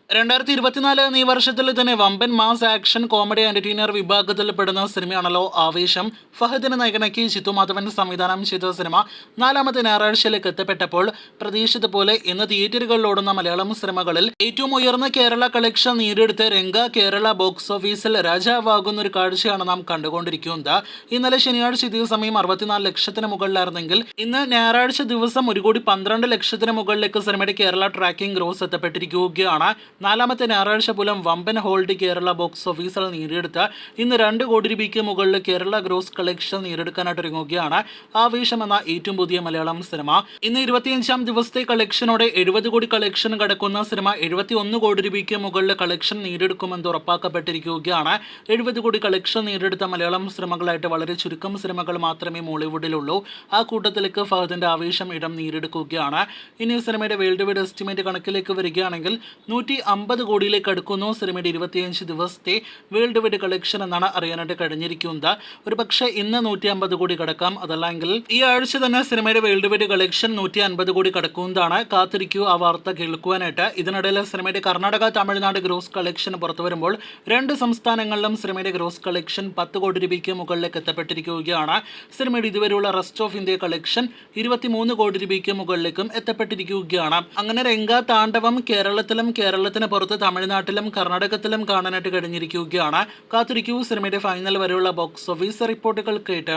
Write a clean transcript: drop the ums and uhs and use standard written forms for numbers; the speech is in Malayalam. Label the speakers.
Speaker 1: 2024 എന്നീ വർഷത്തിൽ തന്നെ വമ്പൻ മാസ് ആക്ഷൻ കോമഡി എന്റർടൈനർ വിഭാഗത്തിൽ പെടുന്ന സിനിമയാണല്ലോ ആവേശം. ഫഹദിനെ നായകനാക്കി ജിത്തു മാധവൻ സംവിധാനം ചെയ്ത സിനിമ നാലാമത്തെ ഞായറാഴ്ചയിലേക്ക് എത്തപ്പെട്ടപ്പോൾ പ്രതീക്ഷിച്ച പോലെ ഇന്ന് തിയേറ്ററുകളിൽ ഓടുന്ന മലയാളം സിനിമകളിൽ ഏറ്റവും ഉയർന്ന കേരള കളക്ഷൻ നേടിയെടുത്ത് രംഗ കേരള ബോക്സ് ഓഫീസിൽ രാജാവാകുന്ന ഒരു കാഴ്ചയാണ് നാം കണ്ടുകൊണ്ടിരിക്കുന്നത്. ഇന്നലെ ശനിയാഴ്ച ഇതേ സമയം 64 ലക്ഷത്തിന് മുകളിലായിരുന്നെങ്കിൽ ഇന്ന് ഞായറാഴ്ച ദിവസം 1,12 ലക്ഷത്തിന് മുകളിലേക്ക് സിനിമയുടെ കേരള ട്രാക്കിംഗ് ഗ്രോസ് എത്തപ്പെട്ടിരിക്കുകയാണ്. നാലാമത്തെ ഞായറാഴ്ച പോലും വമ്പൻ ഹോൾഡ് കേരള ബോക്സ് ഓഫീസിൽ നേടിയെടുത്ത് ഇന്ന് 2 കോടി രൂപയ്ക്ക് മുകളിൽ കേരള ഗ്രോസ് കളക്ഷൻ നേടിയെടുക്കാനായിട്ട് ഒരുങ്ങുകയാണ് ആവേശം എന്ന ഏറ്റവും പുതിയ മലയാളം സിനിമ. ഇന്ന് 25ാം ദിവസത്തെ കളക്ഷനോടെ 70 കോടി കളക്ഷൻ കടക്കുന്ന സിനിമ 71 കോടി രൂപയ്ക്ക് മുകളിൽ കളക്ഷൻ നേടിയെടുക്കുമെന്ന് ഉറപ്പാക്കപ്പെട്ടിരിക്കുകയാണ്. 70 കോടി കളക്ഷൻ നേടിയെടുത്ത മലയാളം സിനിമകളായിട്ട് വളരെ ചുരുക്കം സിനിമകൾ മാത്രമേ മോളിവുഡിലുള്ളൂ. ആ കൂട്ടത്തിലേക്ക് ഫഹദിന്റെ ആവേശം ഇടം നേടിയെടുക്കുകയാണ്. ഇനി സിനിമയുടെ വേൾഡ് വൈഡ് എസ്റ്റിമേറ്റ് കണക്കിലേക്ക് വരികയാണെങ്കിൽ 150 കോടിയിലേക്ക് അടുക്കുന്നു സിനിമയുടെ 25 ദിവസത്തെ വേൾഡ് വൈഡ് കളക്ഷൻ എന്നാണ് അറിയാനായിട്ട് കഴിഞ്ഞിരിക്കുന്നത്. ഒരു പക്ഷേ ഇന്ന് 150 കോടി കടക്കാം, അതല്ലെങ്കിൽ ഈ ആഴ്ച തന്നെ സിനിമയുടെ വേൾഡ് വൈഡ് കളക്ഷൻ 150 കോടി കടക്കുന്നതാണ്. കാത്തിരിക്കൂ ആ വാർത്ത കേൾക്കുവാനായിട്ട്. ഇതിനിടയിൽ സിനിമയുടെ കർണാടക തമിഴ്നാട് ഗ്രോസ് കളക്ഷൻ പുറത്തു വരുമ്പോൾ 2 സംസ്ഥാനങ്ങളിലും സിനിമയുടെ ഗ്രോസ് കളക്ഷൻ 10 കോടി രൂപയ്ക്ക് മുകളിലേക്ക് എത്തപ്പെട്ടിരിക്കുകയാണ്. സിനിമയുടെ ഇതുവരെയുള്ള റെസ്റ്റ് ഓഫ് ഇന്ത്യ കളക്ഷൻ 23 കോടി രൂപയ്ക്ക് മുകളിലേക്കും എത്തപ്പെട്ടിരിക്കുകയാണ്. അങ്ങനെ രംഗ താണ്ഡവം കേരളത്തിന് പുറത്ത് തമിഴ്നാട്ടിലും കർണാടകത്തിലും കാണാനായിട്ട് കഴിഞ്ഞിരിക്കുകയാണ്. കാത്തിരിക്കൂ സിനിമയുടെ ഫൈനൽ വരെയുള്ള ബോക്സ് ഓഫീസ് റിപ്പോർട്ടുകൾ കേട്ട്.